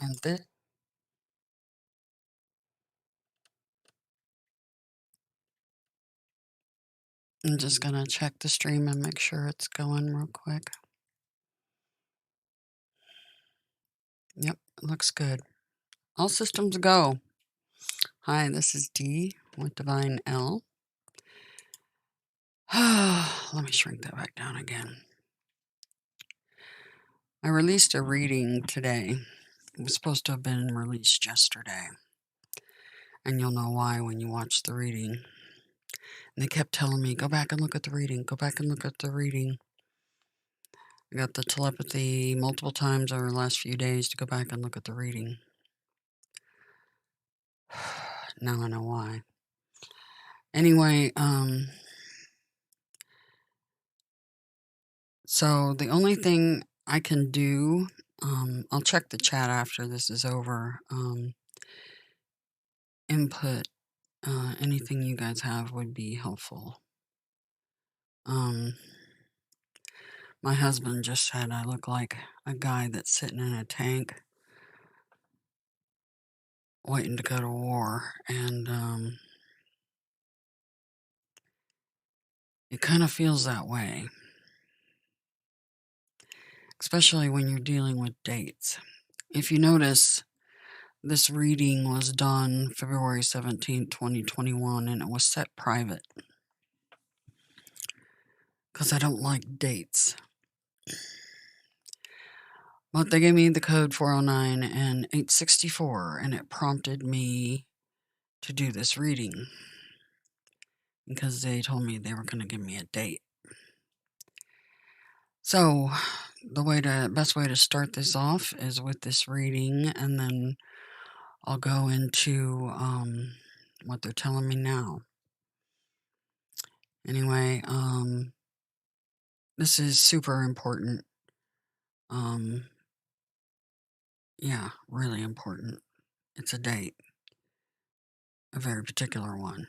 And this, I'm just going to check the stream and make sure it's going real quick. Yep, it looks good. All systems go. Hi, this is Dee with Divine L. Let me shrink that back down again. I released a reading today. It was supposed to have been released yesterday. And you'll know why when you watch the reading. And they kept telling me, go back and look at the reading, go back and look at the reading. I got the telepathy multiple times over the last few days to go back and look at the reading. Now I know why. Anyway, so the only thing I can do, I'll check the chat after this is over. Input, anything you guys have would be helpful. My husband just said I look like a guy that's sitting in a tank waiting to go to war, and it kind of feels that way, especially when you're dealing with dates. If you notice, this reading was done February 17th, 2021, and it was set private because I don't like dates. But they gave me the code 409 and 864, and it prompted me to do this reading because they told me they were going to give me a date. So the best way to start this off is with this reading, and then I'll go into what they're telling me now. Anyway, this is super important. Yeah, really important. It's a date, a very particular one.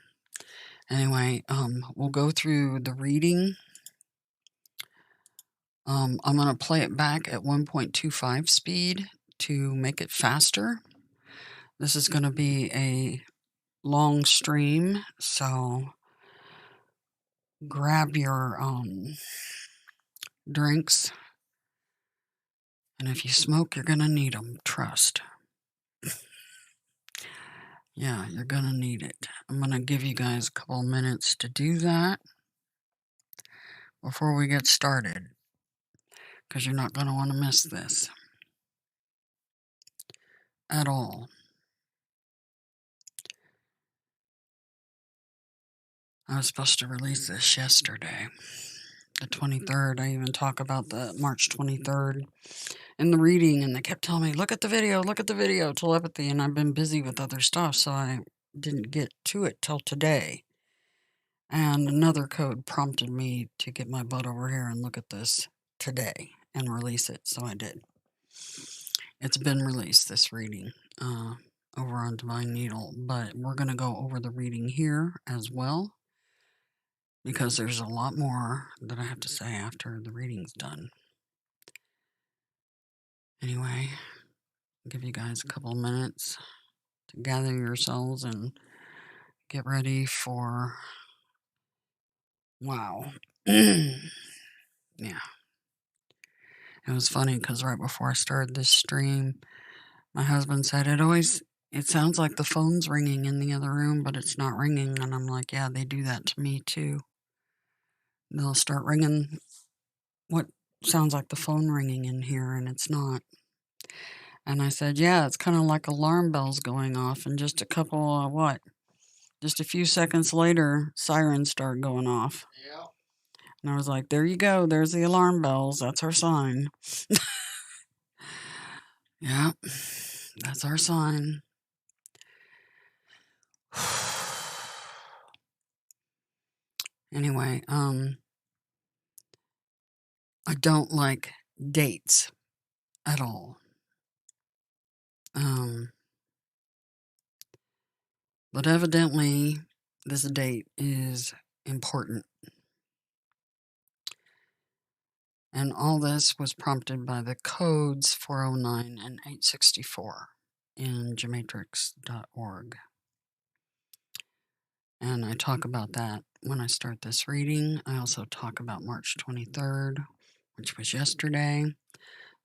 Anyway, we'll go through the reading. I'm going to play it back at 1.25 speed to make it faster. This is going to be a long stream, so grab your drinks, and if you smoke, you're going to need them, trust. Yeah, you're going to need it. I'm going to give you guys a couple minutes to do that before we get started, because you're not going to want to miss this at all. I was supposed to release this yesterday, the 23rd. I even talk about the March 23rd in the reading, and they kept telling me, look at the video, telepathy, and I've been busy with other stuff, so I didn't get to it till today. And another code prompted me to get my butt over here and look at this today and release it, so I did. It's been released, this reading, over on Divine Needle, but we're going to go over the reading here as well, because there's a lot more that I have to say after the reading's done. Anyway, I'll give you guys a couple of minutes to gather yourselves and get ready for... Wow. Yeah. It was funny because right before I started this stream, my husband said, it sounds like the phone's ringing in the other room, but it's not ringing. And I'm like, yeah, they do that to me too. They'll start ringing what sounds like the phone ringing in here, and it's not. And I said, yeah, it's kind of like alarm bells going off, and just just a few seconds later, sirens start going off. Yeah. And I was like, there you go, there's the alarm bells, that's our sign. Yeah, that's our sign. Anyway, I don't like dates at all. But evidently, this date is important. And all this was prompted by the codes 409 and 864 in gematrix.org. And I talk about that when I start this reading. I also talk about March 23rd, which was yesterday.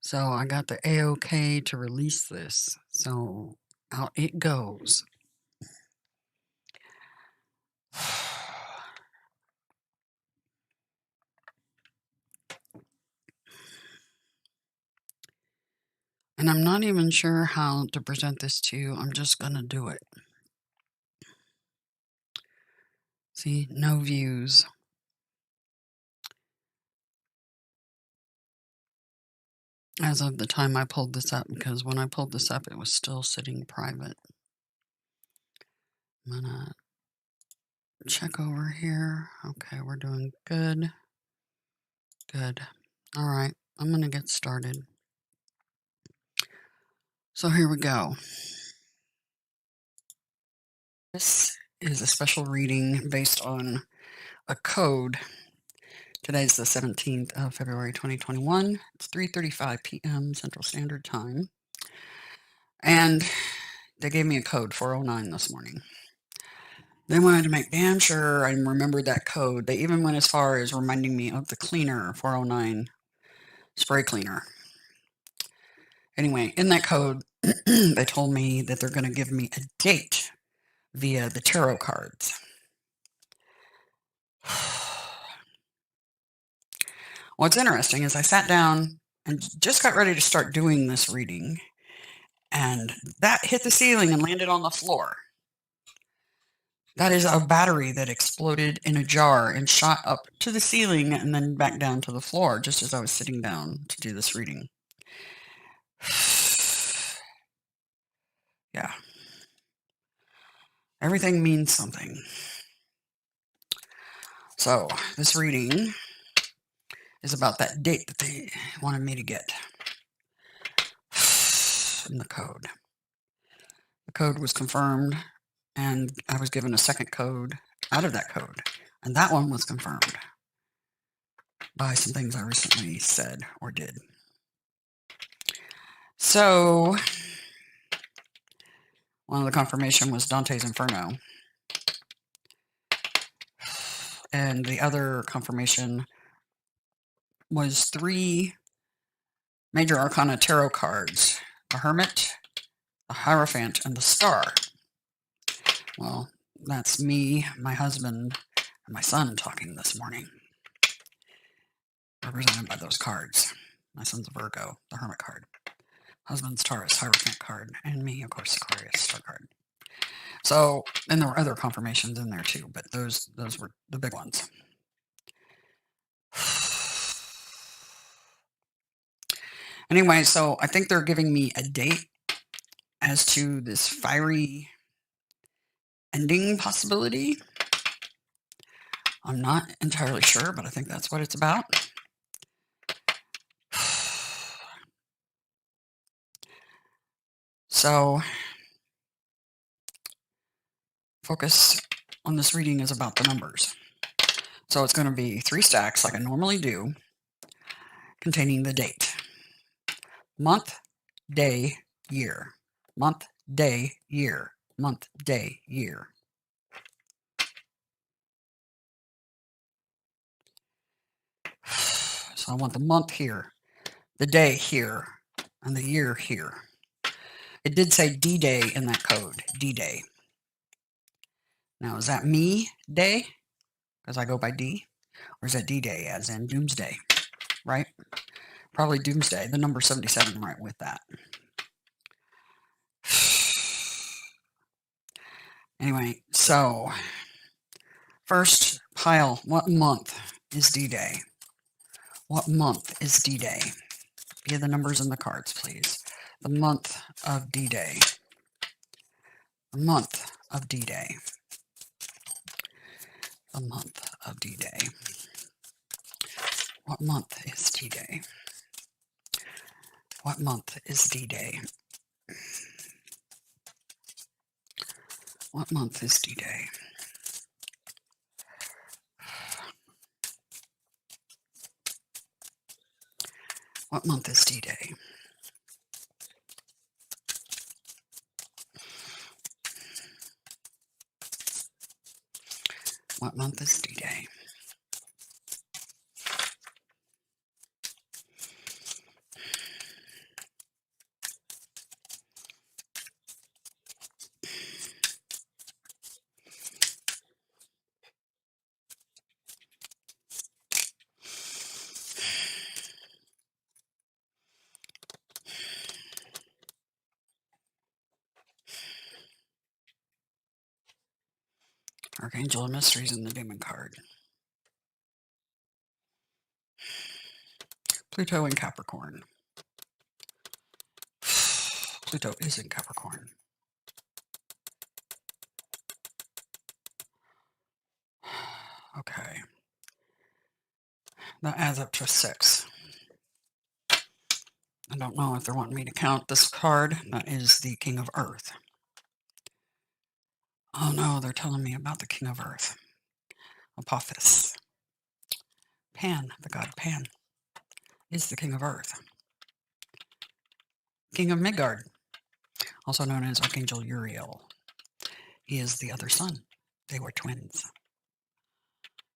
So I got the A-OK to release this. So out it goes. And I'm not even sure how to present this to you. I'm just going to do it. See, no views. As of the time I pulled this up, because when I pulled this up, it was still sitting private. I'm going to check over here. Okay, we're doing good. Good. All right, I'm going to get started. So here we go. This is a special reading based on a code. Today's the 17th of February 2021. It's 3:35 p.m. Central Standard Time. And they gave me a code 409 this morning. They wanted to make damn sure I remembered that code. They even went as far as reminding me of the cleaner 409 spray cleaner. Anyway, in that code, they told me that they're going to give me a date via the tarot cards. What's interesting is I sat down and just got ready to start doing this reading, and that hit the ceiling and landed on the floor. That is a battery that exploded in a jar and shot up to the ceiling and then back down to the floor just as I was sitting down to do this reading. Yeah. Everything means something. So this reading is about that date that they wanted me to get in the code. The code was confirmed, and I was given a second code out of that code, and that one was confirmed by some things I recently said or did. So one of the confirmation was Dante's Inferno, and the other confirmation was 3 major arcana tarot cards: the Hermit, the Hierophant, and the Star. Well, that's me, my husband, and my son talking this morning, represented by those cards. My son's a Virgo, the Hermit card. Husband's Taurus, Hierophant card, and me, of course, Aquarius, Star card. So, and there were other confirmations in there too, but those were the big ones. Anyway, so I think they're giving me a date as to this fiery ending possibility. I'm not entirely sure, but I think that's what it's about. So, focus on this reading is about the numbers. So it's going to be 3 stacks like I normally do, containing the date. Month, day, year. Month, day, year. Month, day, year. So I want the month here, the day here, and the year here. It did say D-Day in that code, D-Day. Now, is that me day, because I go by D? Or is that D-Day, as in Doomsday, right? Probably Doomsday, the number 77 right with that. Anyway, so first pile, what month is D-Day? What month is D-Day? Give the numbers in the cards, please. The month of D-Day. The month of D-Day. The month of D-Day. What month is D-Day? What month is D-Day? What month is D-Day? What month is D-Day? What month is D-Day? Archangel of Mysteries in the Demon card. Pluto in Capricorn. Pluto is in Capricorn. Okay. That adds up to 6. I don't know if they're wanting me to count this card. That is the King of Earth. Oh no, they're telling me about the King of Earth. Apophis. Pan, the god Pan, is the King of Earth. King of Midgard, also known as Archangel Uriel. He is the other son. They were twins.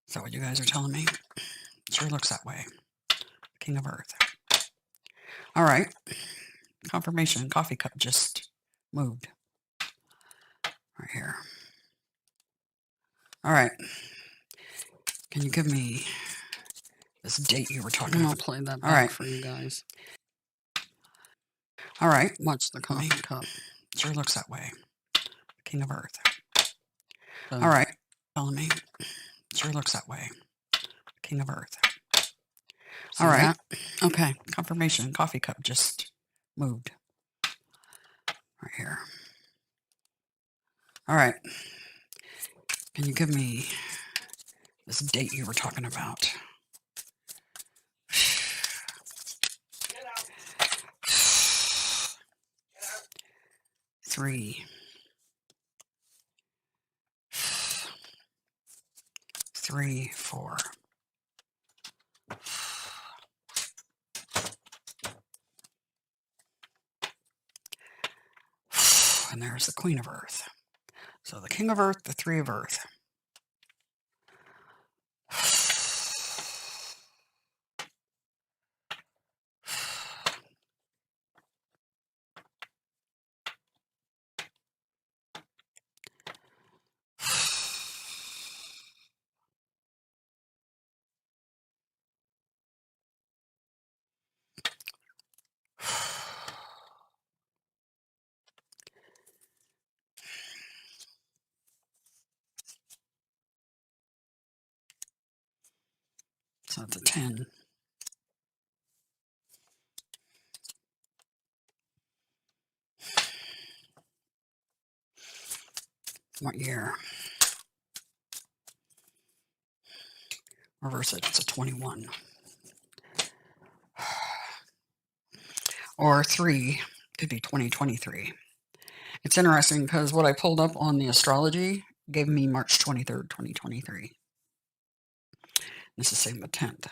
Is that what you guys are telling me? Sure looks that way. King of Earth. All right. Confirmation. Coffee cup just moved. Right here. All right. Can you give me this date you were talking about? I'll play that back for you guys. All right. Watch the coffee cup. Sure looks that way. King of Earth. All right. Telling me. Sure looks that way. King of Earth. All right. Okay. Confirmation. Coffee cup just moved. Right here. All right. Can you give me this date you were talking about? Three. 3, 4. And there's the Queen of Earth. So the King of Earth, the 3 of Earth. So that's a 10. What year? Reverse it. It's a 21. Or 3 could be 2023. It's interesting because what I pulled up on the astrology gave me March 23rd, 2023. It's the same with 10th.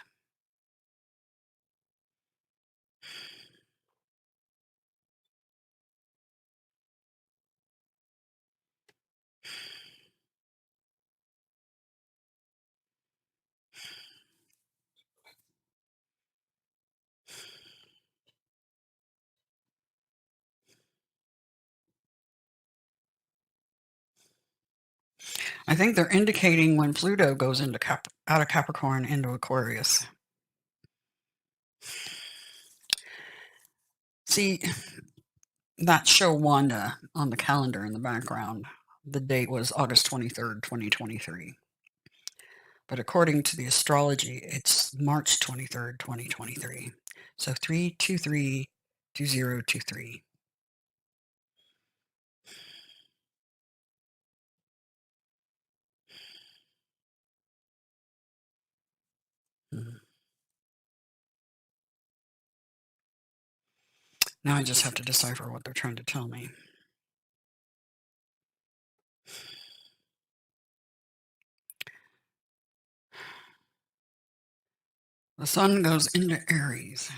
I think they're indicating when Pluto goes into out of Capricorn into Aquarius. See, that show Wanda on the calendar in the background, the date was August 23rd, 2023. But according to the astrology, it's March 23rd, 2023. So 3232023. Now I just have to decipher what they're trying to tell me. The sun goes into Aries.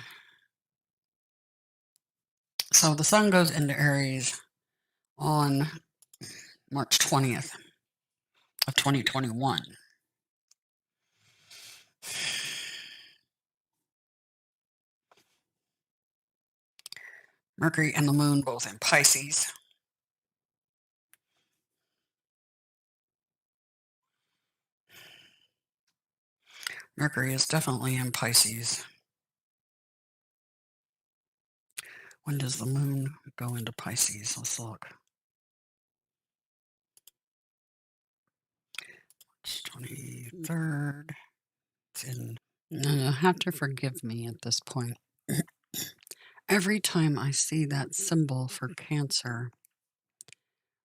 So the sun goes into Aries on March 20th of 2021. Mercury and the moon both in Pisces. Mercury is definitely in Pisces. When does the moon go into Pisces? Let's look. It's 23rd. It's in. You'll have to forgive me at this point. Every time I see that symbol for Cancer,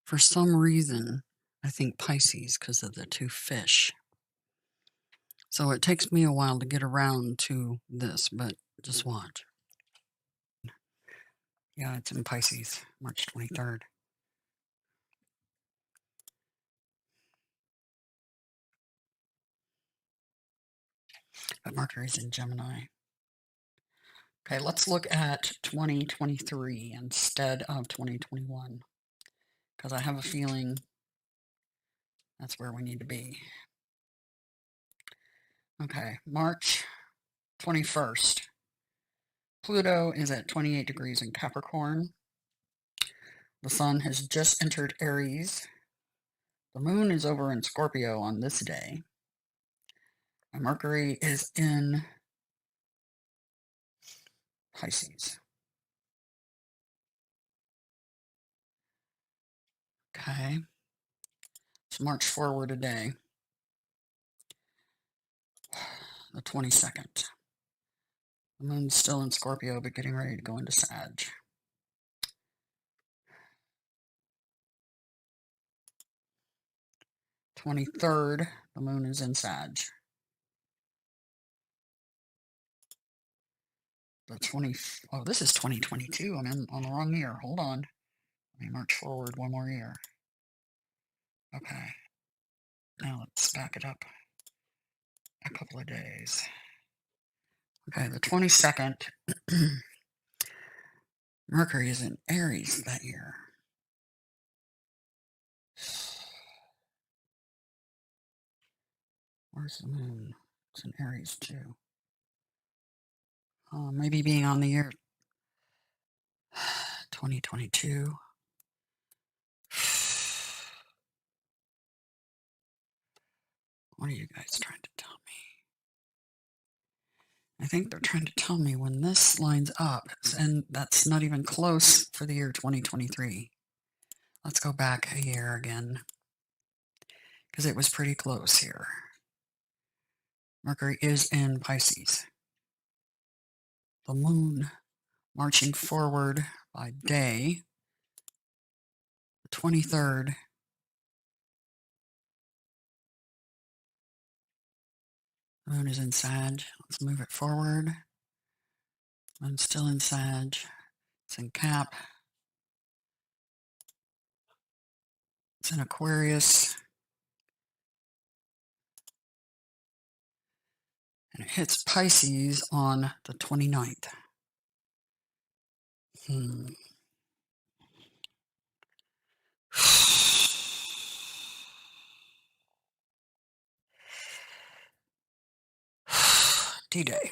for some reason, I think Pisces because of the two fish. So it takes me a while to get around to this, but just watch. Yeah, it's in Pisces, March 23rd. But Mercury's in Gemini. Okay, let's look at 2023 instead of 2021, because I have a feeling that's where we need to be. Okay, March 21st. Pluto is at 28 degrees in Capricorn. The sun has just entered Aries. The moon is over in Scorpio on this day. And Mercury is in Pisces. Okay. Let's march forward a day. The 22nd. The moon's still in Scorpio, but getting ready to go into Sag. 23rd, the moon is in Sag. Oh, this is 2022. I'm on the wrong year. Hold on. Let me march forward one more year. Okay. Now let's back it up a couple of days. Okay, the 22nd, Mercury is in Aries that year. Where's the moon? It's in Aries too. Maybe being on the year 2022. What are you guys trying to tell me? I think they're trying to tell me when this lines up, and that's not even close for the year 2023. Let's go back a year again, because it was pretty close here. Mercury is in Pisces. The moon marching forward by day, the 23rd. The moon is in Sag. Let's move it forward. Moon's still in Sag. It's in Cap. It's in Aquarius. And it hits Pisces on the 29th. D-Day,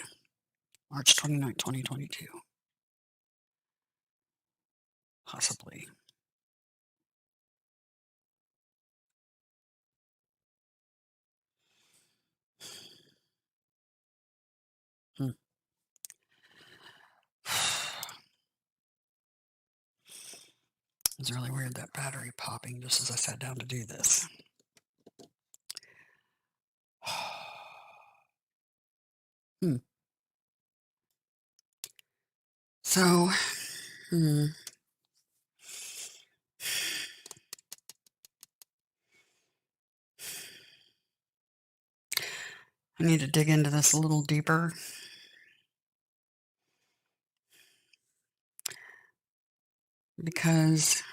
March 29th, 2022. Possibly. It's really weird, that battery popping just as I sat down to do this. So, I need to dig into this a little deeper. Because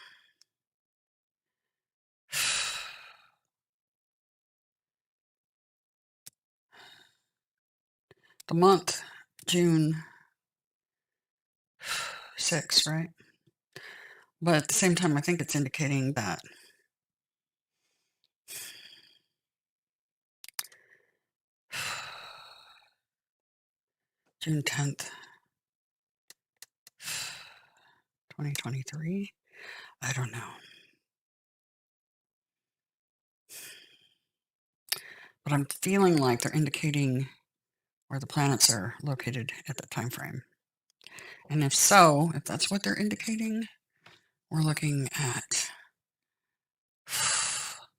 the month, June 6th, right? But at the same time, I think it's indicating that June 10th, 2023. I don't know. But I'm feeling like they're indicating where the planets are located at that time frame. And if so, if that's what they're indicating, we're looking at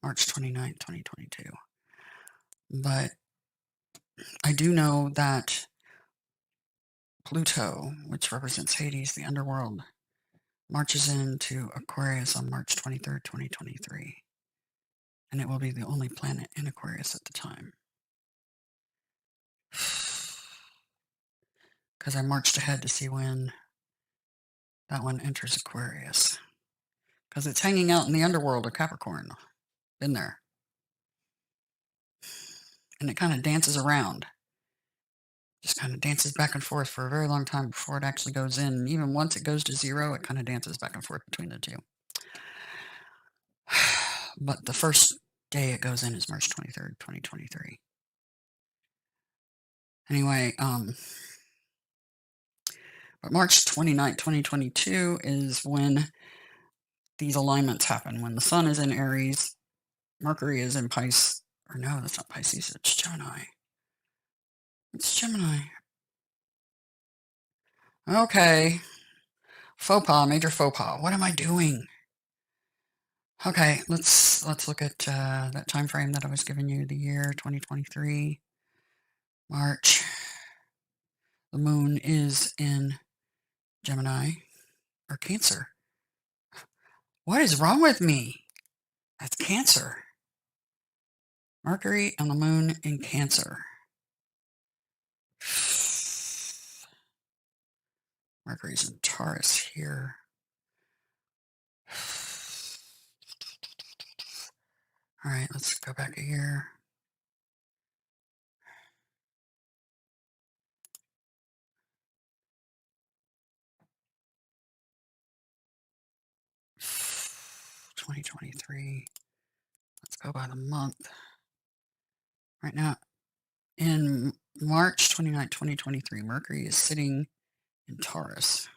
March 29th, 2022. But I do know that Pluto, which represents Hades, the underworld, marches into Aquarius on March 23rd, 2023. And it will be the only planet in Aquarius at the time. Because I marched ahead to see when that one enters Aquarius. Because it's hanging out in the underworld of Capricorn. Been there. And it kind of dances around. Just kind of dances back and forth for a very long time before it actually goes in. And even once it goes to zero, it kind of dances back and forth between the two. But the first day it goes in is March 23rd, 2023. Anyway, but March 29th, 2022 is when these alignments happen. When the sun is in Aries, Mercury is in Pisces. Or no, that's not Pisces, it's Gemini. It's Gemini. Okay. Faux pas, major faux pas. What am I doing? Okay, let's look at that time frame that I was giving you, the year 2023, March. The moon is in Gemini or Cancer. What is wrong with me? That's Cancer. Mercury and the moon in Cancer. Mercury's in Taurus here. All right, let's go back a year. $2023. Let's go by the month. Right now, in March 29, 2023, Mercury is sitting in Taurus.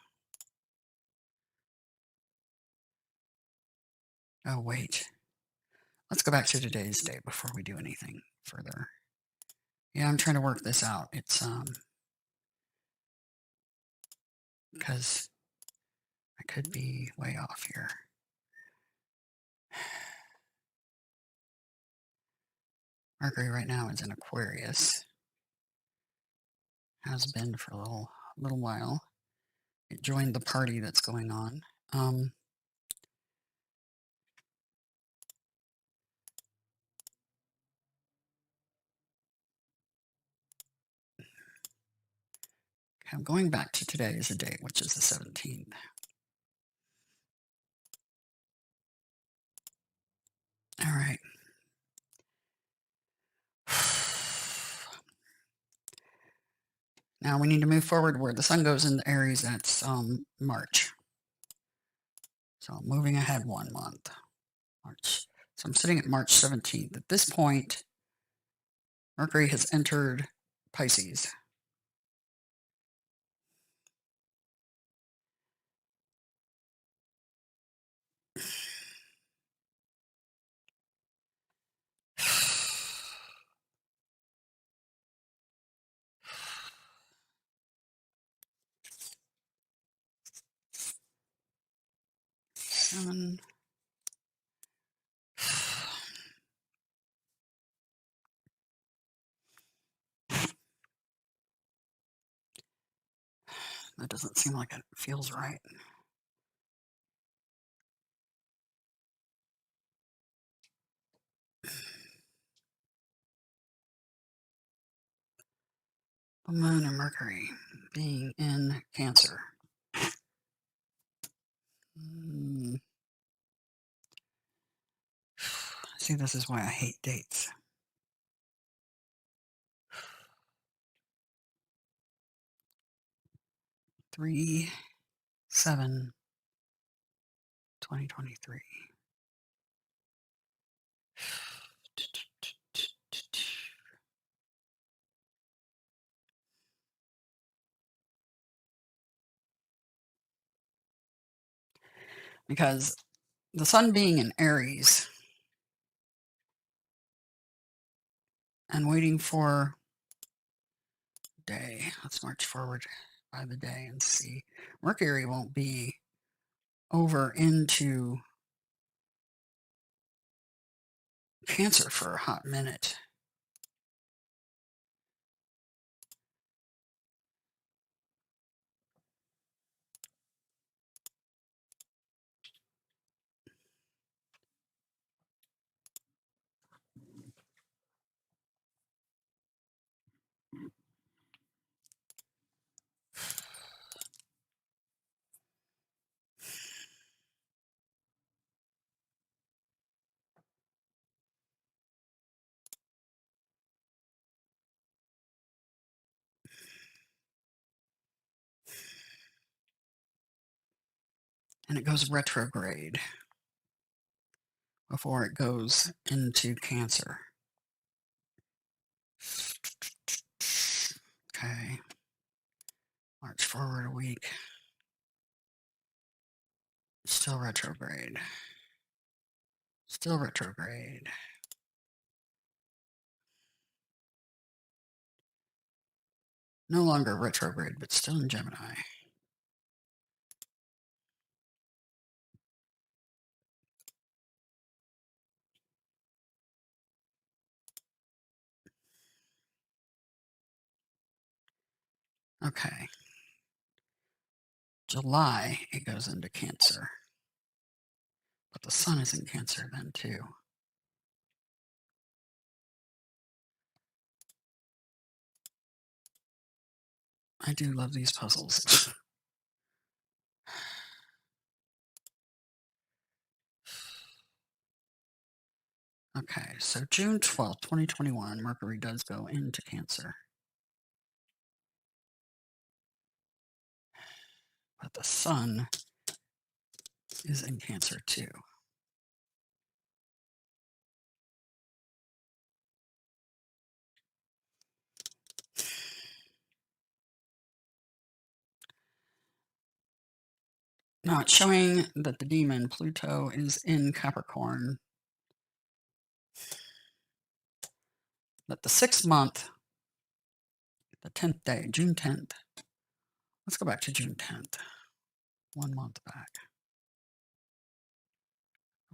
Oh, wait. Let's go back to today's date before we do anything further. Yeah, I'm trying to work this out. It's, because I could be way off here. Mercury right now is in Aquarius. Has been for a little while. It joined the party that's going on. I'm going back to today's date, which is the 17th. All right. Now we need to move forward where the sun goes into Aries. That's March. So moving ahead 1 month. March. So I'm sitting at March 17th. At this point, Mercury has entered Pisces. Seven. That doesn't seem like it feels right. The moon and Mercury being in Cancer. See, this is why I hate dates. 3, 7, 2023. Because the sun being in Aries and waiting for day. Let's march forward by the day and see. Mercury won't be over into Cancer for a hot minute. And it goes retrograde before it goes into Cancer. Okay. March forward a week. Still retrograde. Still retrograde. No longer retrograde, but still in Gemini. Okay. July, it goes into Cancer. But the sun is in Cancer then, too. I do love these puzzles. Okay, so June 12th, 2021, Mercury does go into Cancer. But the sun is in Cancer too. Now it's showing that the demon Pluto is in Capricorn. But the 6th month, the 10th day, June 10th. Let's go back to June 10th. 1 month back.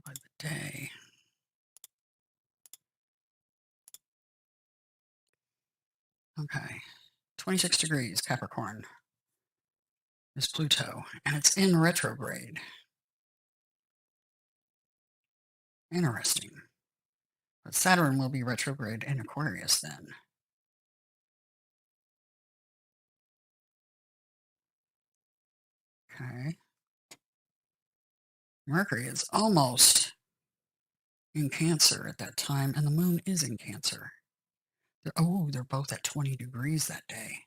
By the day. Okay. 26 degrees Capricorn is Pluto, and it's in retrograde. Interesting. But Saturn will be retrograde in Aquarius then. Okay. Mercury is almost in Cancer at that time, and the moon is in Cancer. They're both at 20 degrees that day.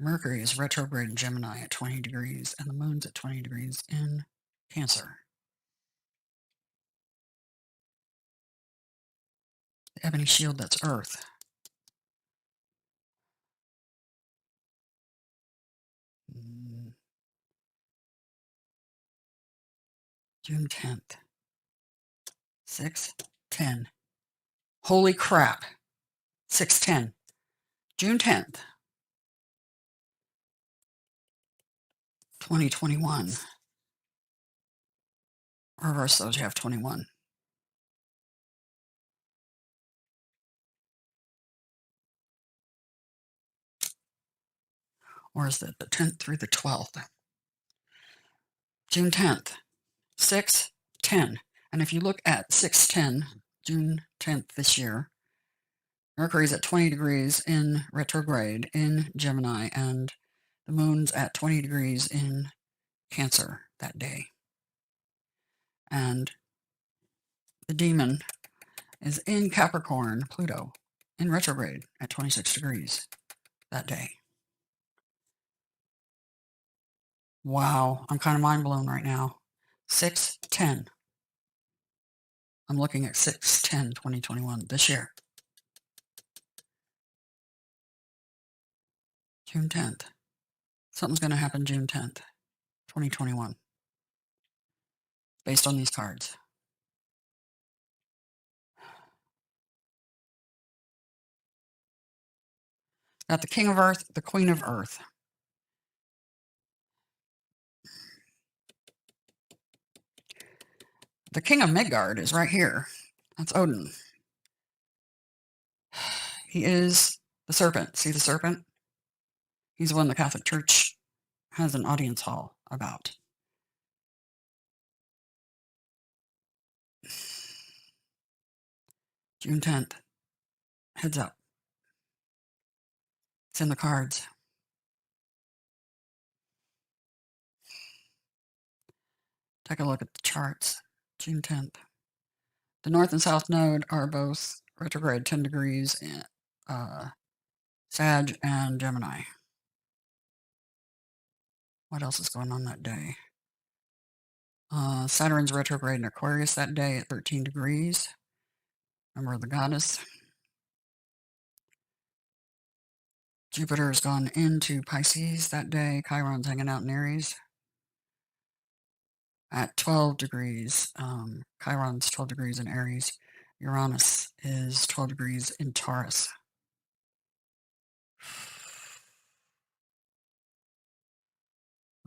Mercury is retrograde in Gemini at 20 degrees, and the moon's at 20 degrees in Cancer. The ebony shield, that's Earth. June 10th. 6/10. Holy crap. 6/10. June 10th. 2021. Reverse those, you have 21. Or is it the 10th through the 12th? June 10th. 6/10. And if you look at 6/10, June 10th this year, Mercury's at 20 degrees in retrograde in Gemini, and the moon's at 20 degrees in Cancer that day. And the demon is in Capricorn, Pluto, in retrograde at 26 degrees that day. Wow, I'm kind of mind blown right now. 6/10. I'm looking at 6/10/2021 this year. June 10th. Something's going to happen June 10th, 2021, based on these cards. Got the King of Earth, the Queen of Earth. The King of Midgard is right here. That's Odin. He is the serpent. See the serpent? He's the one the Catholic Church has an audience hall about. June 10th. Heads up. It's in the cards. Take a look at the charts. June 10th. The North and South Node are both retrograde 10 degrees in Sag and Gemini. What else is going on that day? Saturn's retrograde in Aquarius that day at 13 degrees. Remember the goddess. Jupiter has gone into Pisces that day. Chiron's hanging out in Aries at 12 degrees. Chiron's 12 degrees in Aries. Uranus is 12 degrees in Taurus.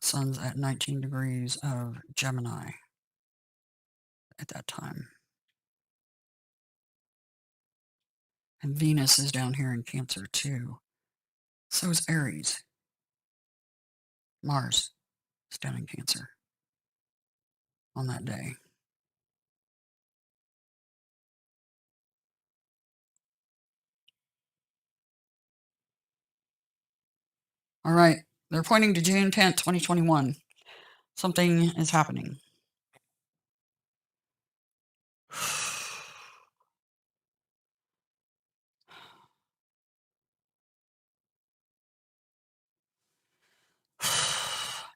The sun's at 19 degrees of Gemini at that time. And Venus is down here in Cancer too. So is Aries. Mars is down in Cancer on that day. All right. They're pointing to June 10th, 2021. Something is happening.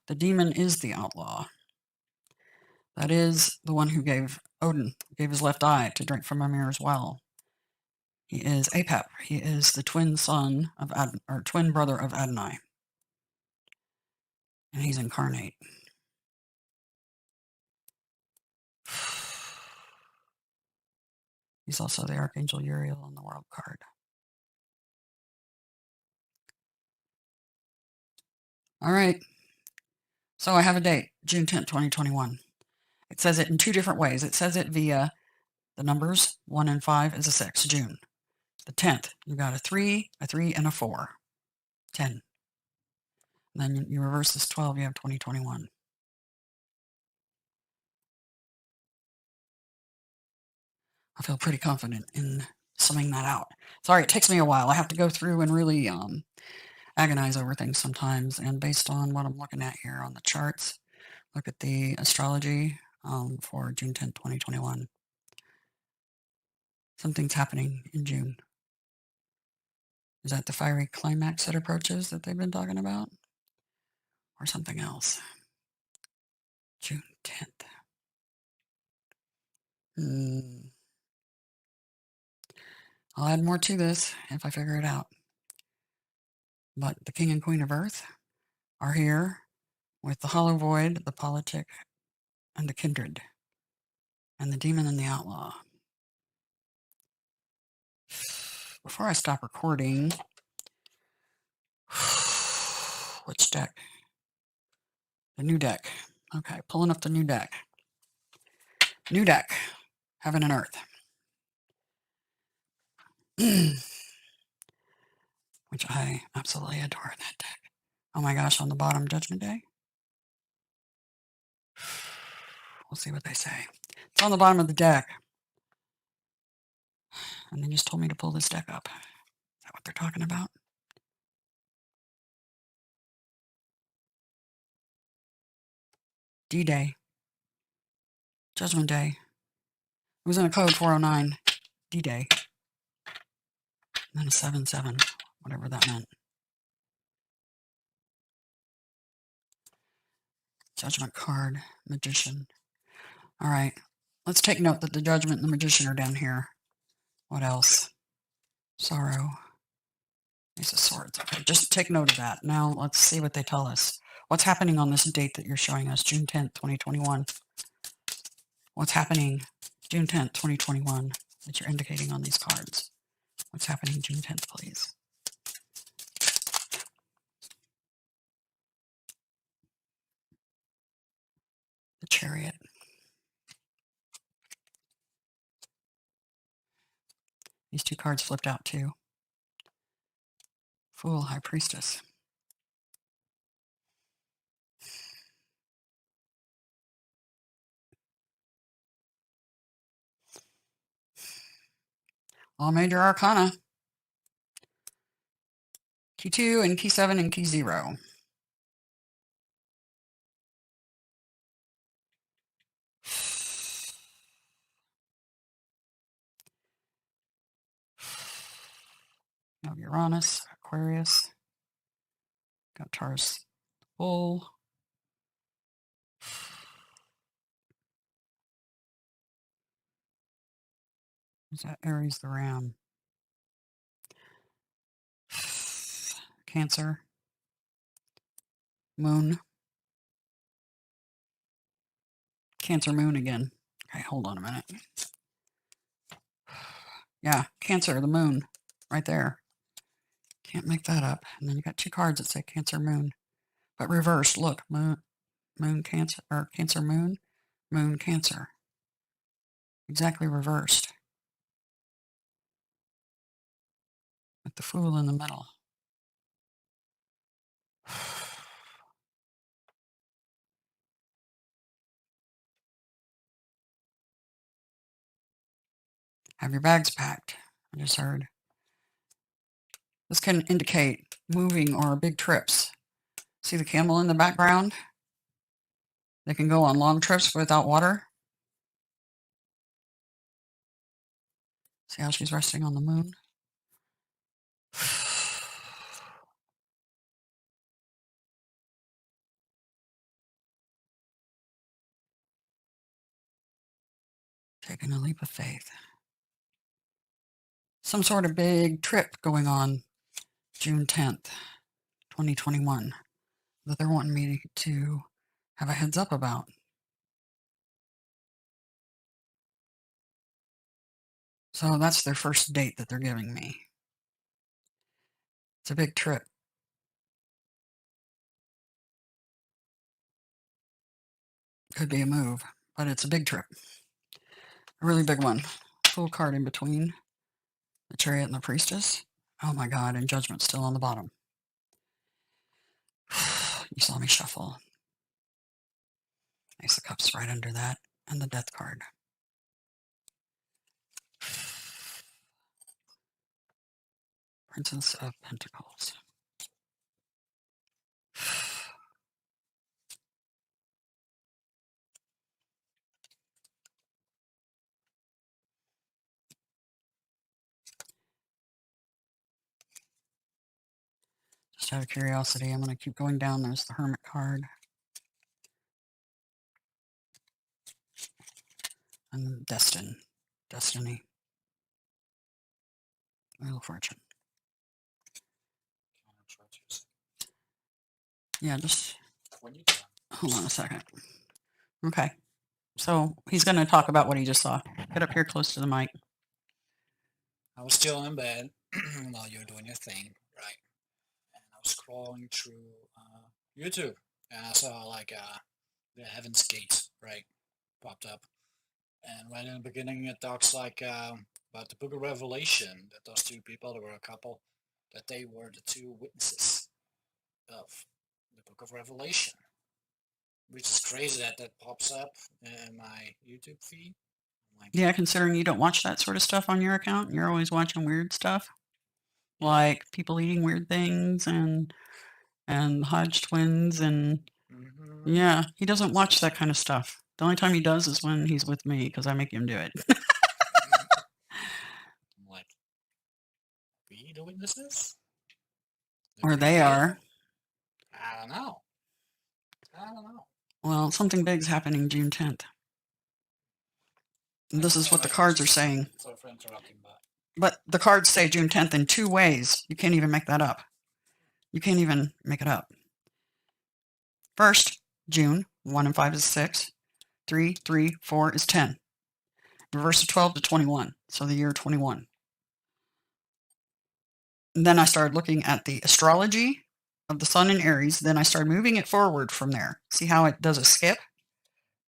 The demon is the outlaw. That is the one who gave his left eye to drink from Mimir's well. He is Apep. He is the twin son of twin brother of Adonai. And he's incarnate. He's also the Archangel Uriel on the world card. All right. So I have a date, June 10th, 2021. It says it in two different ways. It says it via the numbers 1 and 5 is a 6, June. The 10th, you got a 3, and a 4. 10. And then you reverse this 12, you have 2021. I feel pretty confident in summing that out. Sorry, it takes me a while. I have to go through and really agonize over things sometimes. And based on what I'm looking at here on the charts, look at the astrology for June 10th, 2021. Something's happening in June. Is that the fiery climax that approaches that they've been talking about? Or something else? June 10th. I'll add more to this if I figure it out. But the King and Queen of Earth are here with the Hollow Void, the Politic, and the Kindred, and the Demon and the Outlaw. Before I stop recording, which deck? The new deck. Okay, pulling up the new deck. New deck, Heaven and Earth. Which I absolutely adore that deck. Oh my gosh, on the bottom, Judgment Day. We'll see what they say. It's on the bottom of the deck. And they just told me to pull this deck up. Is that what they're talking about? D-Day. Judgment Day. It was in a code 409. D-Day. And then a 77. Whatever that meant. Judgment card. Magician. All right. Let's take note that the Judgment and the Magician are down here. What else? Sorrow. Ace of Swords. Okay, just take note of that. Now let's see what they tell us. What's happening on this date that you're showing us, June 10th, 2021? What's happening June 10th, 2021 that you're indicating on these cards? What's happening June 10th, please? The Chariot. These two cards flipped out too. Fool, High Priestess. All major arcana. Key 2 and Key 7 and Key 0. Now Uranus, Aquarius. Got Taurus, Bull. Is that Aries the Ram? Cancer. Moon. Cancer Moon again. Okay, hold on a minute. Yeah, Cancer, the Moon. Right there. Can't make that up. And then you got two cards that say Cancer Moon. But reversed. Look, Moon Cancer, or Cancer Moon. Moon Cancer. Exactly reversed. With the Fool in the middle. Have your bags packed. I just heard. This can indicate moving or big trips. See the camel in the background? They can go on long trips without water. See how she's resting on the moon? Taking a leap of faith. Some sort of big trip going on June 10th, 2021 that they're wanting me to have a heads up about. So that's their first date that they're giving me. It's a big trip. Could be a move, but it's a big trip. A really big one. Full card in between. The Chariot and the Priestess. Oh my God, and Judgment still on the bottom. You saw me shuffle. Ace of Cups right under that, and the Death card. Princess of Pentacles. Just out of curiosity, I'm going to keep going down. There's the Hermit card. And Destiny. Wheel of Fortune. Yeah, just hold on a second. Okay. So he's going to talk about what he just saw. Get up here close to the mic. I was still in bed while you were doing your thing, right? And I was scrolling through YouTube, and I saw like the Heaven's Gate, right, popped up. And right in the beginning, it talks like about the Book of Revelation. That those two people, there were a couple, that they were the two witnesses of the Book of Revelation, which is crazy that that pops up in my YouTube feed. Like, yeah, considering you don't watch that sort of stuff on your account, you're always watching weird stuff, like people eating weird things and Hodge twins and yeah, he doesn't watch that kind of stuff. The only time he does is when he's with me because I make him do it. I'm like, we the witnesses? Or they are. I don't know. Well, something big's happening June 10th. This is what the cards are saying. Sorry for interrupting, but the cards say June 10th in 2 ways. You can't even make that up. You can't even make it up. First, June, 1 and 5 is 6. 3, 3, 4 is 10. Reverse of 12 to 21. So the year 21. And then I started looking at the astrology of the sun in Aries. Then I started moving it forward from there. See how it does a skip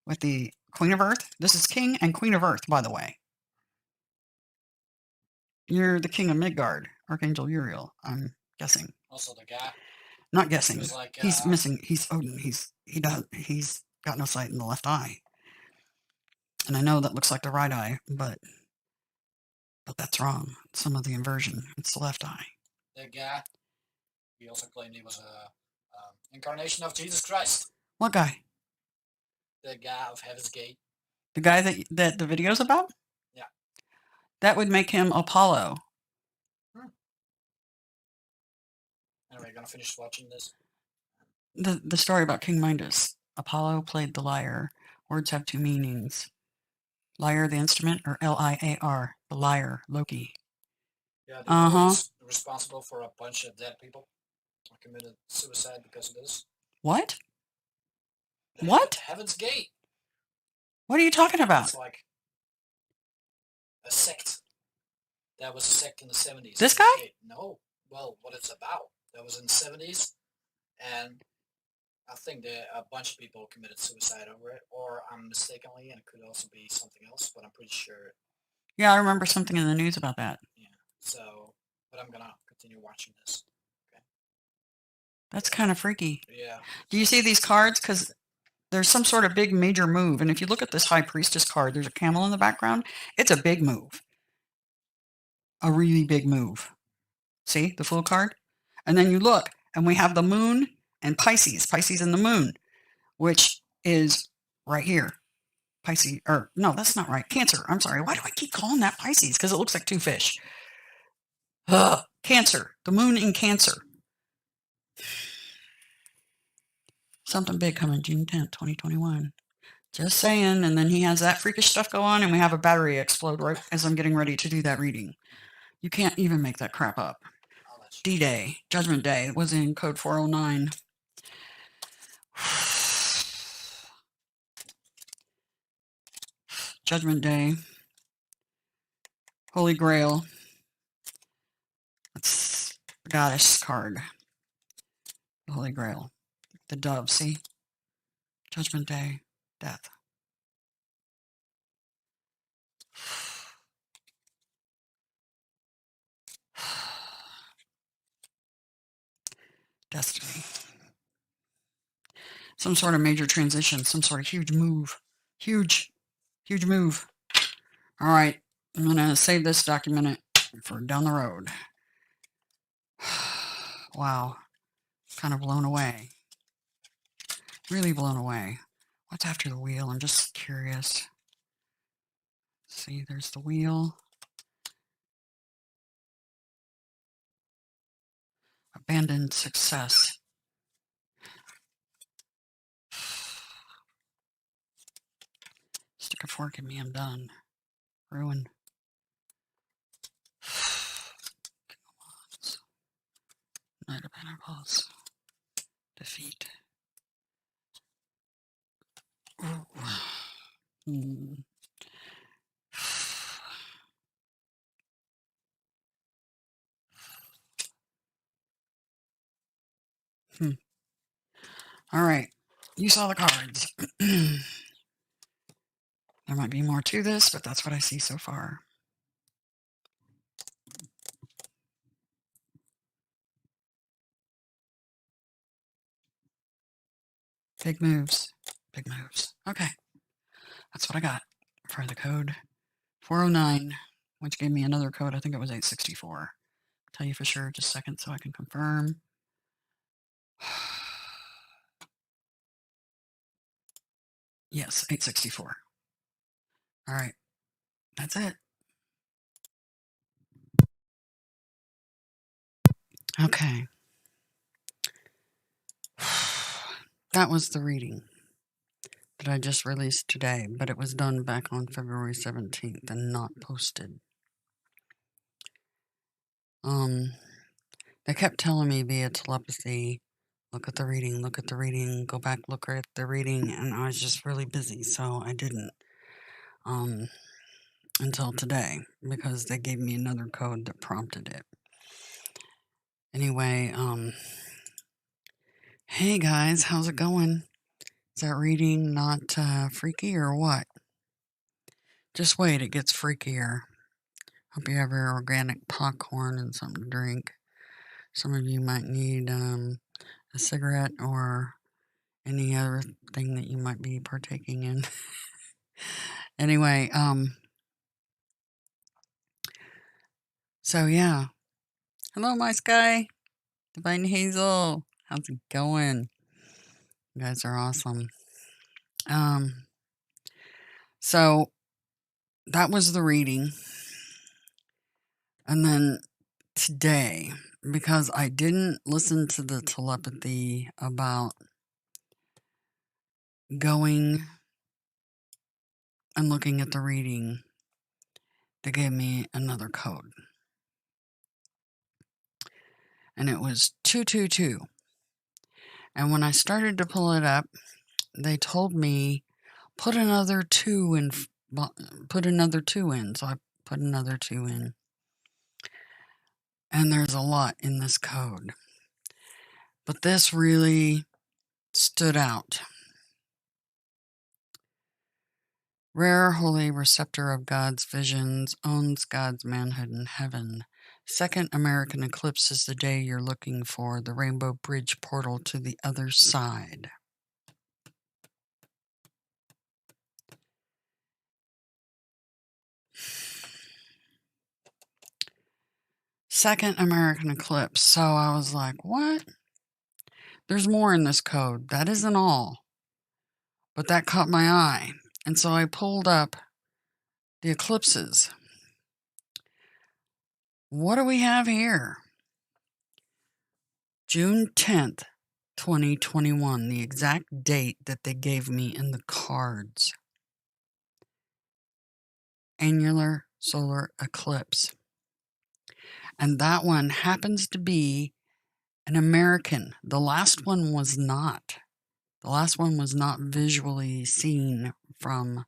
with the Queen of Earth? This is King and Queen of Earth, by the way. You're the King of Midgard, Archangel Uriel, I'm guessing. Also the guy. Not guessing. Like, he's missing. He's Odin. He's got no sight in the left eye. And I know that looks like the right eye, but that's wrong. Some of the inversion. It's the left eye. The guy. He also claimed he was a incarnation of Jesus Christ. What guy? The guy of Heaven's Gate. The guy that the video's about? Yeah. That would make him Apollo. Anyway, gonna finish watching this. The story about King Midas. Apollo played the lyre. Words have 2 meanings. Lyre, the instrument, or Liar, the lyre, Loki. Yeah, he's responsible for a bunch of dead people who committed suicide because of this. What? What? Heaven's Gate. What are you talking about? It's like a sect. That was a sect in the 70s. This guy? No. Well, what it's about. That was in the 70s. And I think that a bunch of people committed suicide over it. Or I'm mistakenly, and it could also be something else, but I'm pretty sure. Yeah, I remember something in the news about that. Yeah. So, but I'm going to continue watching this. Okay. That's kind of freaky. Yeah. Do you see these cards? Because there's some sort of big major move. And if you look at this High Priestess card, there's a camel in the background. It's a big move. A really big move. See the Fool card? And then you look, and we have the moon and Pisces. Pisces and the moon, which is right here. Pisces, or no, that's not right. Cancer. I'm sorry. Why do I keep calling that Pisces? Because it looks like 2 fish. Cancer. The moon in Cancer. Something big coming June 10th, 2021. Just saying. And then he has that freakish stuff go on, and we have a battery explode right as I'm getting ready to do that reading. You can't even make that crap up. D-Day, Judgment Day, was in code 409. Judgment Day. Holy Grail. That's the goddess card. The Holy Grail. The dove, see? Judgment Day. Death. Destiny. Some sort of major transition. Some sort of huge move. Huge move. All right. I'm going to save this, document it for down the road. Wow. Kind of blown away. Really blown away. What's after the wheel? I'm just curious. See, there's the wheel. Abandoned success. Stick a fork in me, I'm done. Ruin. Knight of Pentacles. Defeat. Ooh. All right. You saw the cards. There might be more to this, but that's what I see so far. Big moves. Big moves. Okay. That's what I got for the code 409, which gave me another code. I think it was 864. I'll tell you for sure just a second so I can confirm. Yes, 864. All right. That's it. Okay. That was the reading. that I just released today, but it was done back on February 17th and not posted. They kept telling me via telepathy, look at the reading, go back, look at the reading, and I was just really busy, so I didn't until today because they gave me another code that prompted it. Anyway, hey guys, how's it going? Is that reading not freaky or what? Just wait, it gets freakier. Hope you have your organic popcorn and something to drink. Some of you might need a cigarette or any other thing that you might be partaking in. Anyway, so yeah. Hello, my sky. Divine Hazel. How's it going? You guys are awesome. So that was the reading. And then today, because I didn't listen to the telepathy about going and looking at the reading, they gave me another code. And it was 222. And when I started to pull it up, they told me put another 2 in. So I put another 2 in. And there's a lot in this code. But this really stood out. Rare holy receptor of God's visions, owns God's manhood in heaven. Second American eclipse is the day you're looking for, the Rainbow Bridge portal to the other side. Second American eclipse. So I was like, what? There's more in this code. That isn't all. But that caught my eye. And so I pulled up the eclipses. What do we have here? June 10th, 2021, the exact date that they gave me in the cards. Annular solar eclipse. And that one happens to be an American. The last one was not. The last one was not visually seen from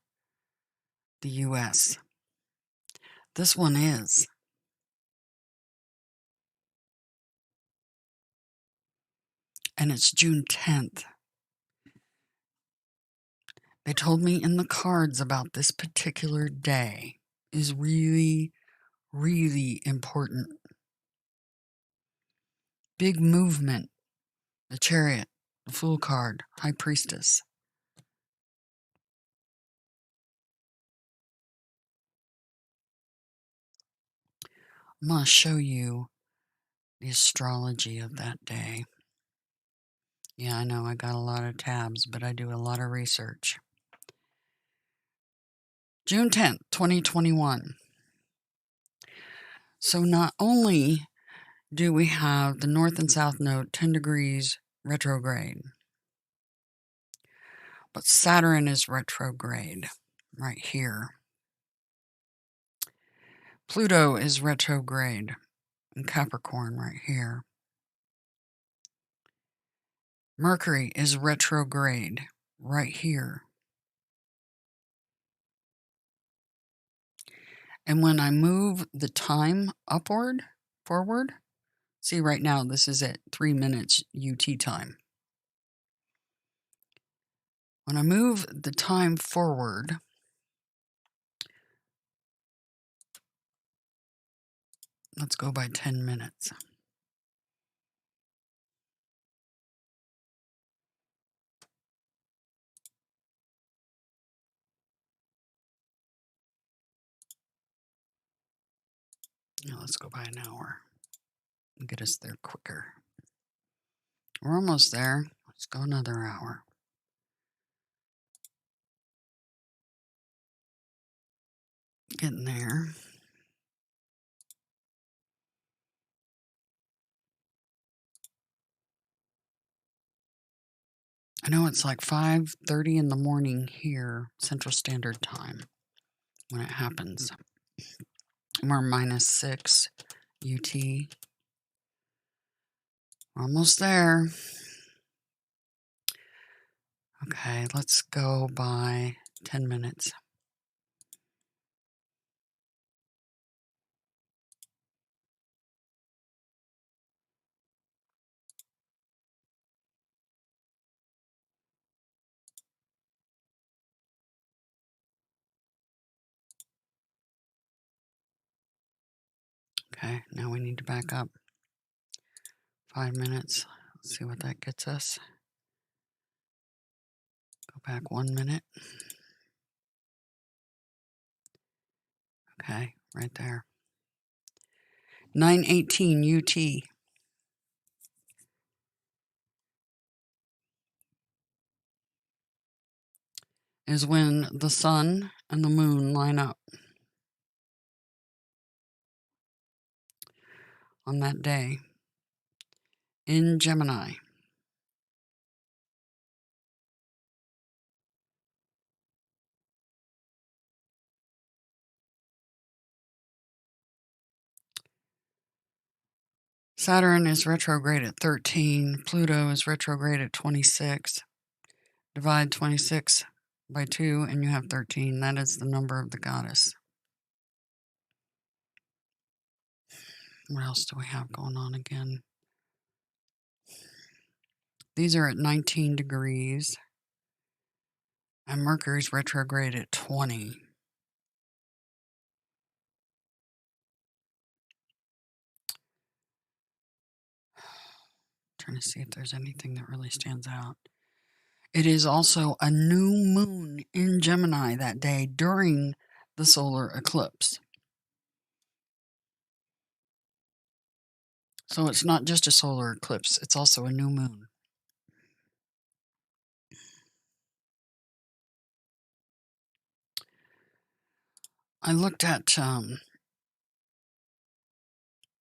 the US. This one is. And it's June 10th. They told me in the cards about this particular day is really, really important. Big movement. The Chariot, the Fool card, High Priestess. I'm going to show you the astrology of that day. Yeah, I know I got a lot of tabs, but I do a lot of research. June 10th, 2021. So not only do we have the North and South Node 10 degrees retrograde, but Saturn is retrograde right here. Pluto is retrograde in Capricorn right here. Mercury is retrograde right here. And when I move the time forward, see right now this is at 3 minutes UT time. When I move the time forward, let's go by 10 minutes. Now let's go by an hour and get us there quicker. We're almost there. Let's go another hour. Getting there. I know it's like 5:30 in the morning here, Central Standard Time, when it happens. We're -6 UT. Almost there. Okay, let's go by 10 minutes. Okay, now we need to back up 5 minutes. Let's see what that gets us. Go back 1 minute. Okay, right there. 9:18 UT is when the sun and the moon line up on that day in Gemini. Saturn is retrograde at 13. Pluto is retrograde at 26. Divide 26 by 2 and you have 13. That is the number of the goddess. What else do we have going on again? These are at 19 degrees. And Mercury's retrograde at 20. Trying to see if there's anything that really stands out. It is also a new moon in Gemini that day during the solar eclipse. So it's not just a solar eclipse, it's also a new moon. I looked at,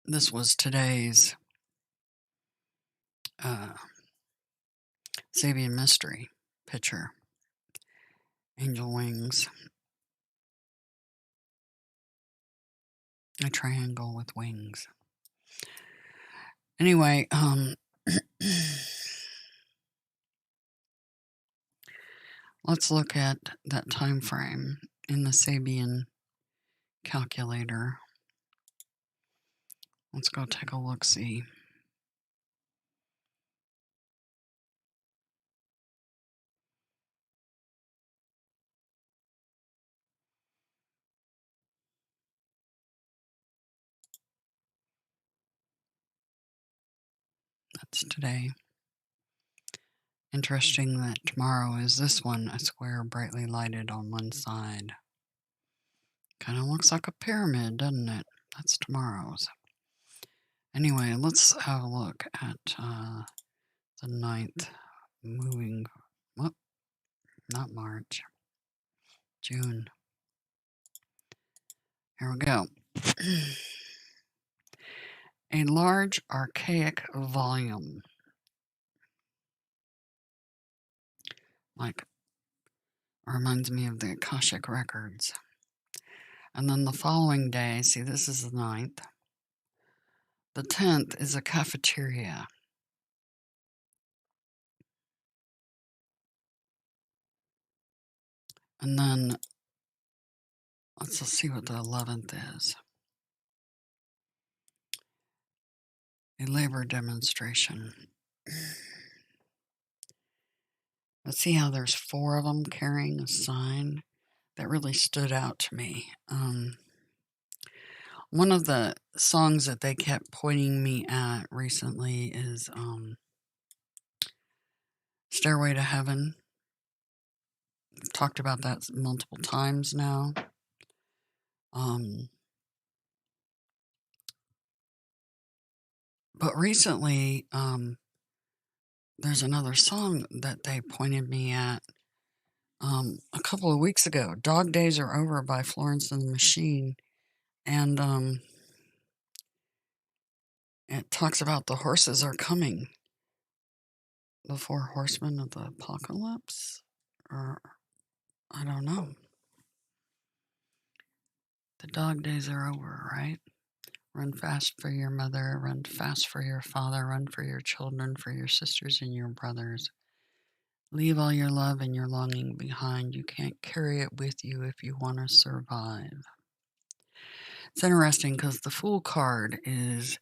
this was today's Sabian Mystery picture. Angel wings. A triangle with wings. Anyway, let's look at that time frame in the Sabian calculator. Let's go take a look-see. That's today. Interesting that tomorrow is this one, a square brightly lighted on one side. Kind of looks like a pyramid, doesn't it? That's tomorrow's. Anyway, let's have a look at the 9th moving, well, not March, June. Here we go. A large archaic volume. Like, reminds me of the Akashic Records. And then the following day, see, this is the 9th. The 10th is a cafeteria. And then, let's see what the 11th is. A labor demonstration. Let's see how there's 4 of them carrying a sign. That really stood out to me. One of the songs that they kept pointing me at recently is Stairway to Heaven. I've talked about that multiple times now. But recently, there's another song that they pointed me at a couple of weeks ago. Dog Days Are Over by Florence and the Machine. And it talks about the horses are coming. the four horsemen of the apocalypse? Or, I don't know. The dog days are over, right? Run fast for your mother, run fast for your father, run for your children, for your sisters and your brothers. Leave all your love and your longing behind. You can't carry it with you if you want to survive. It's interesting because the Fool card is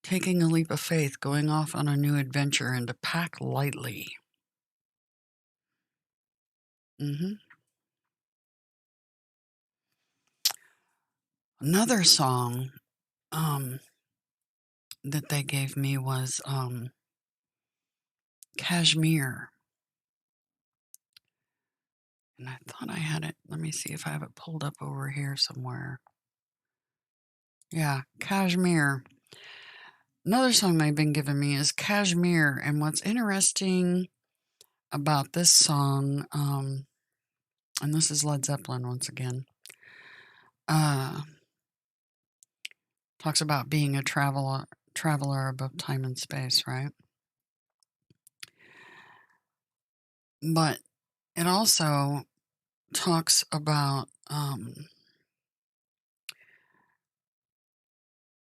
taking a leap of faith, going off on a new adventure, and to pack lightly. Another song that they gave me was Kashmir. And I thought I had it. Let me see if I have it pulled up over here somewhere. Yeah, Kashmir. Another song they've been giving me is Kashmir. And what's interesting about this song, and this is Led Zeppelin once again, talks about being a traveler above time and space, right? But it also talks about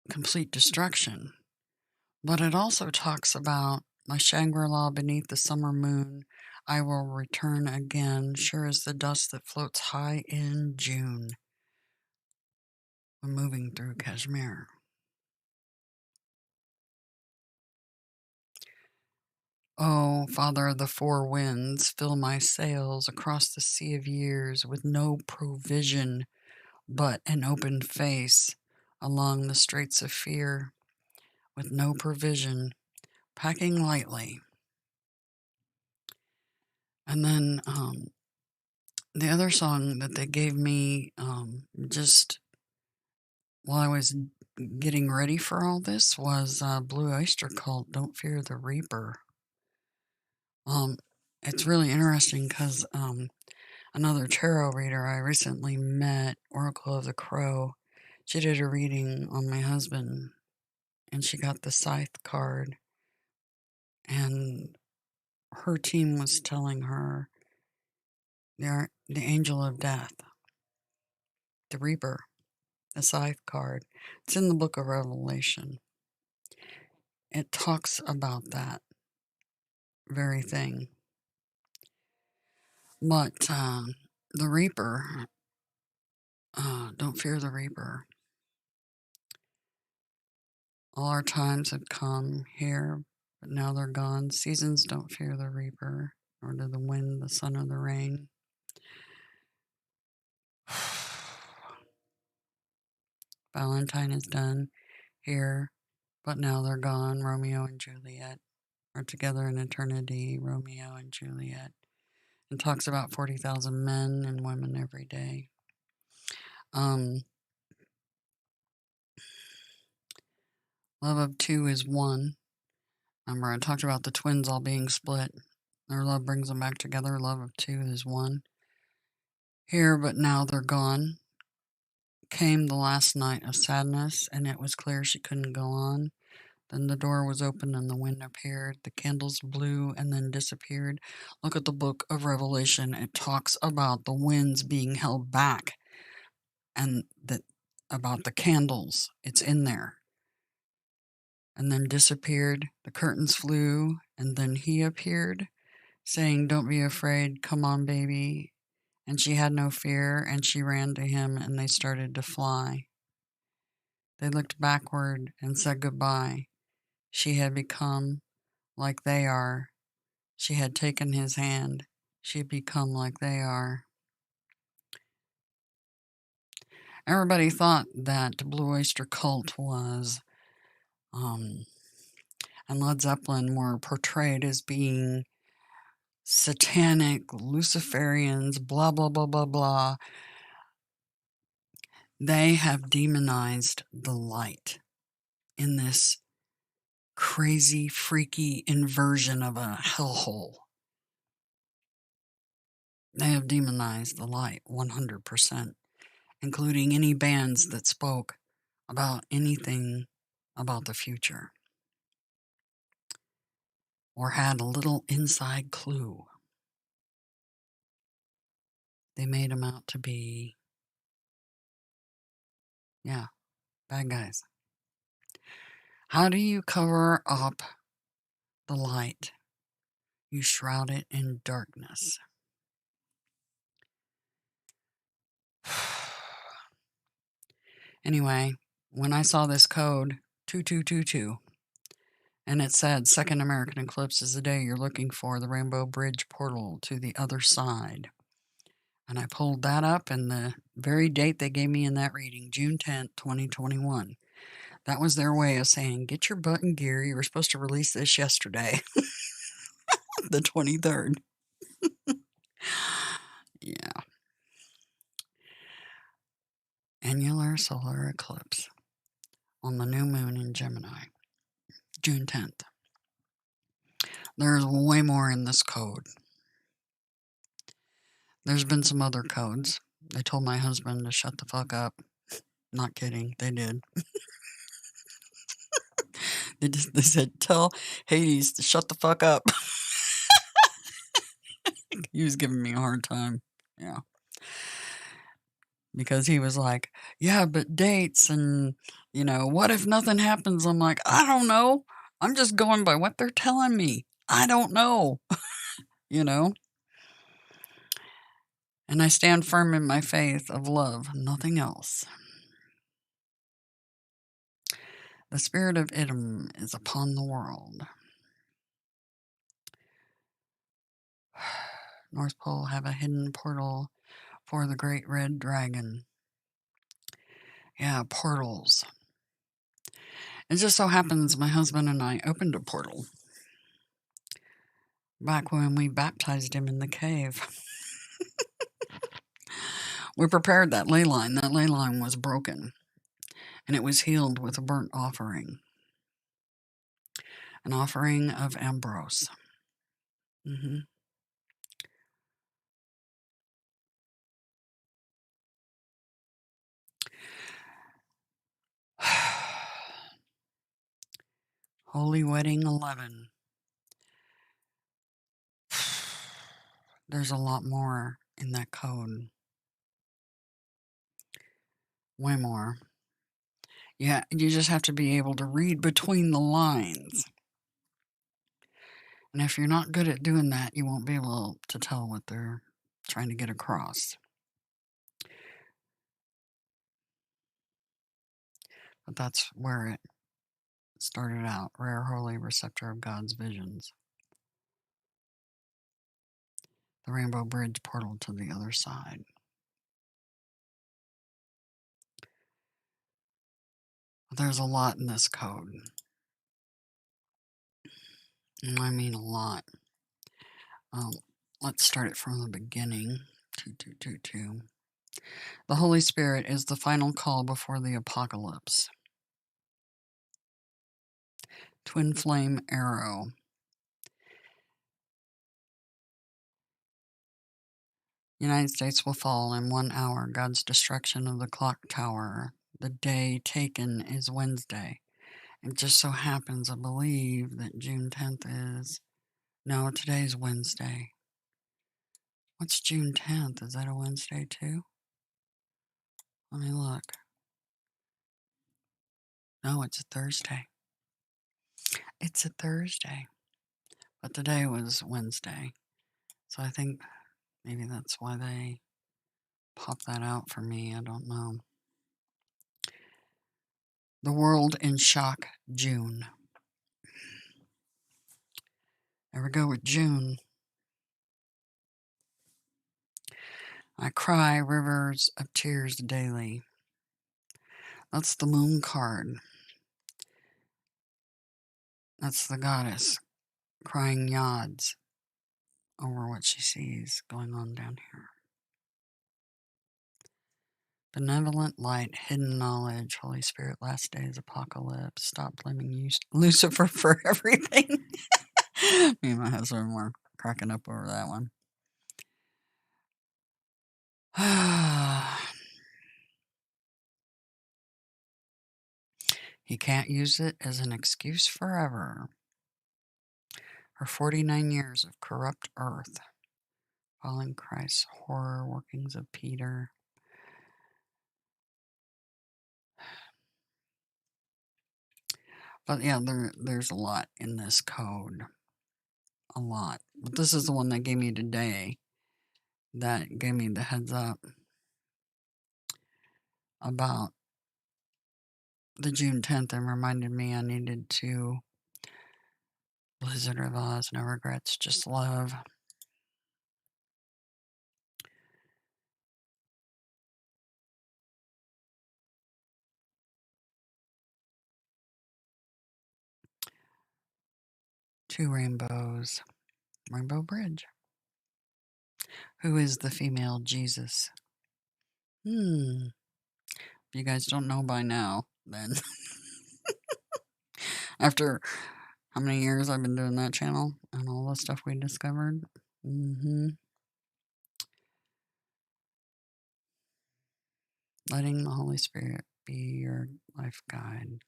complete destruction. But it also talks about my Shangri-La beneath the summer moon. I will return again, sure as the dust that floats high in June. When moving through Kashmir. Oh, Father of the four winds, fill my sails across the sea of years with no provision but an open face along the straits of fear with no provision, packing lightly. And then the other song that they gave me just while I was getting ready for all this was Blue Oyster Cult, Don't Fear the Reaper. It's really interesting because another tarot reader I recently met, Oracle of the Crow, she did a reading on my husband and she got the Scythe card. And her team was telling her the angel of death, the Reaper, the Scythe card. It's in the book of Revelation. It talks about that very thing. But the Reaper, don't fear the Reaper. All our times have come here, but now they're gone. Seasons don't fear the Reaper, nor do the wind, the sun, or the rain. Valentine is done here, but now they're gone. Romeo and Juliet are together in eternity. Romeo and Juliet. It talks about 40,000 men and women every day. Love of two is one. Remember, I talked about the twins all being split. Their love brings them back together. Love of two is one. Here, but now they're gone. Came the last night of sadness, and it was clear she couldn't go on. Then the door was opened and the wind appeared. The candles blew and then disappeared. Look at the book of Revelation. It talks about the winds being held back and that about the candles. It's in there. And then disappeared. The curtains flew, and then he appeared, saying, "Don't be afraid. Come on, baby." And she had no fear, and she ran to him, and they started to fly. They looked backward and said goodbye. She had become like they are. She had taken his hand. She had become like they are. Everybody thought that the Blue Oyster Cult was, and Led Zeppelin were portrayed as being satanic, Luciferians, blah, blah, blah, blah, blah. They have demonized the light in this crazy, freaky inversion of a hellhole. They have demonized the light 100%, including any bands that spoke about anything about the future. or had a little inside clue. They made them out to be, yeah, bad guys. How do you cover up the light? You shroud it in darkness. Anyway, when I saw this code, 2222, and it said Second American Eclipse is the day you're looking for, the Rainbow Bridge portal to the other side. And I pulled that up, and the very date they gave me in that reading, June 10th, 2021. That was their way of saying, get your butt in gear. You were supposed to release this yesterday, the 23rd. Yeah. Annular solar eclipse on the new moon in Gemini, June 10th. There's way more in this code. There's been some other codes. They told my husband to shut the fuck up. Not kidding, they did. They said, tell Hades to shut the fuck up. He was giving me a hard time. Yeah. Because he was like, yeah, but dates and, what if nothing happens? I'm like, I don't know. I'm just going by what they're telling me. I don't know. you know? And I stand firm in my faith of love, nothing else. The spirit of Idum is upon the world. North Pole have a hidden portal for the great red dragon. Yeah, portals. It just so happens my husband and I opened a portal back when we baptized him in the cave. We prepared that ley line. That ley line was broken, and it was healed with a burnt offering, an offering of Ambrose. Mm-hmm. Holy Wedding 11. There's a lot more in that code. Way more. Yeah, you just have to be able to read between the lines. And if you're not good at doing that, you won't be able to tell what they're trying to get across. But that's where it started out. Rare, holy receptor of God's visions. The Rainbow Bridge portal to the other side. There's a lot in this code. And I mean a lot. Let's start it from the beginning. 2222. The Holy Spirit is the final call before the apocalypse. Twin flame arrow. United States will fall in 1 hour. God's destruction of the clock tower. The day taken is Wednesday. It just so happens, I believe, that June 10th is... No, today's Wednesday. What's June 10th? Is that a Wednesday too? Let me look. No, it's a Thursday. It's a Thursday. But today was Wednesday. So I think maybe that's why they popped that out for me. I don't know. The world in shock, June. There we go with June. I cry rivers of tears daily. That's the moon card. That's the goddess crying yads over what she sees going on down here. Benevolent light, hidden knowledge, Holy Spirit, last days, apocalypse, stop blaming Lucifer for everything. Me and my husband were cracking up over that one. He can't use it as an excuse forever. For 49 years of corrupt earth, following Christ's horror workings of Peter. But yeah, there's a lot in this code. A lot. But this is the one that gave me today. That gave me the heads up about the June 10th and reminded me I needed to Blizzard of Oz, no regrets, just love. Two rainbows. Rainbow Bridge. Who is the female Jesus? If you guys don't know by now, then after how many years I've been doing that channel and all the stuff we discovered. Letting the Holy Spirit be your life guide.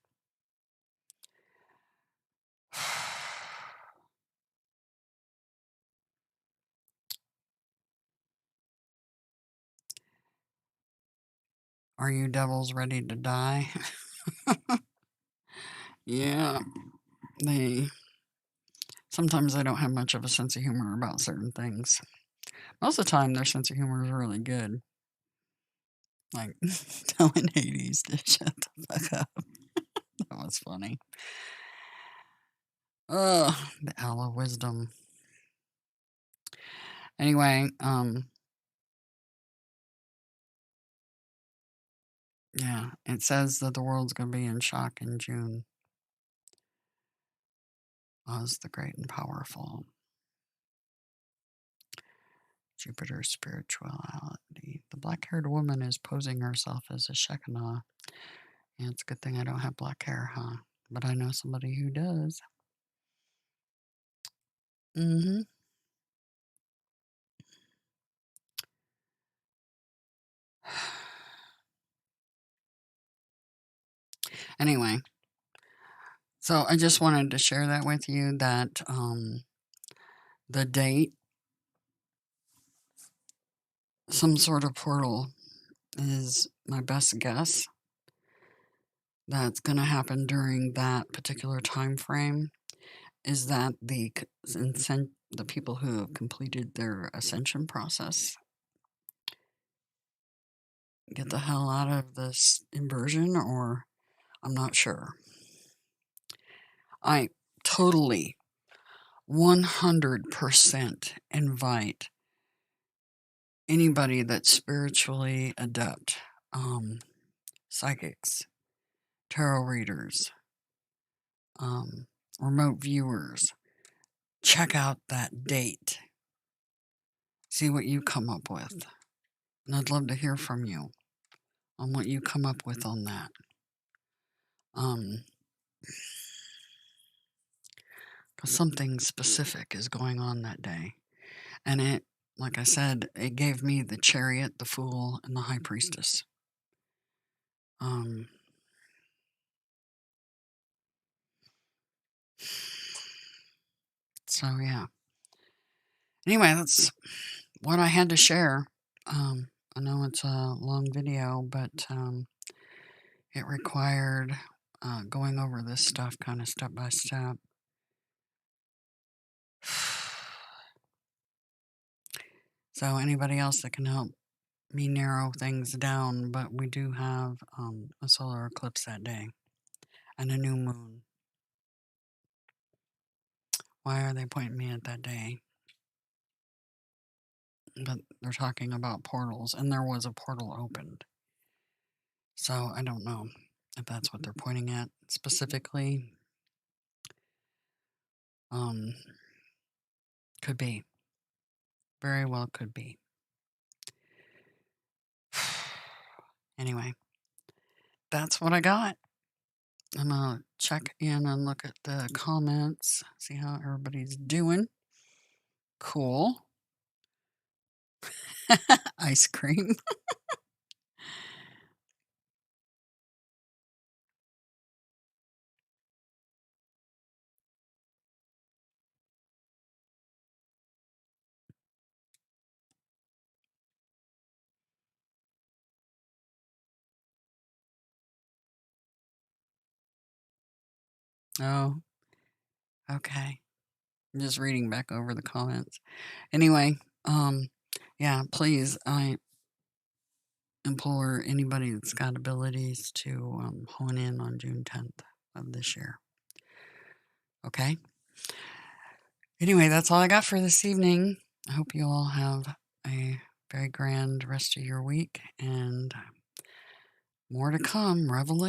Are you devils ready to die? Yeah, sometimes they don't have much of a sense of humor about certain things. Most of the time, their sense of humor is really good. Like telling Hades to shut the fuck up. That was funny. Ugh, the Owl of Wisdom. Anyway, yeah, it says that the world's going to be in shock in June. Oz the Great and Powerful. Jupiter's spirituality. The black-haired woman is posing herself as a Shekinah. Yeah, it's a good thing I don't have black hair, huh? But I know somebody who does. Anyway, so I just wanted to share that with you that the date, some sort of portal is my best guess. That's going to happen during that particular time frame. Is that the people who have completed their ascension process get the hell out of this inversion, or I'm not sure. I totally 100% invite anybody that's spiritually adept, psychics, tarot readers, remote viewers, check out that date. See what you come up with. And I'd love to hear from you on what you come up with on that. Because something specific is going on that day. And it, like I said, it gave me the Chariot, the Fool, and the High Priestess. So, yeah. Anyway, that's what I had to share. I know it's a long video, but it required going over this stuff kind of step by step. So anybody else that can help me narrow things down, but we do have a solar eclipse that day and a new moon. Why are they pointing me at that day? But they're talking about portals, and there was a portal opened. So I don't know if that's what they're pointing at specifically. Could be. Very well could be. Anyway, that's what I got. I'm going to check in and look at the comments, see how everybody's doing. Cool. Ice cream. Oh, okay. I'm just reading back over the comments. Anyway, yeah, please, I implore anybody that's got abilities to hone in on June 10th of this year. Okay? Anyway, that's all I got for this evening. I hope you all have a very grand rest of your week and more to come. Revelation.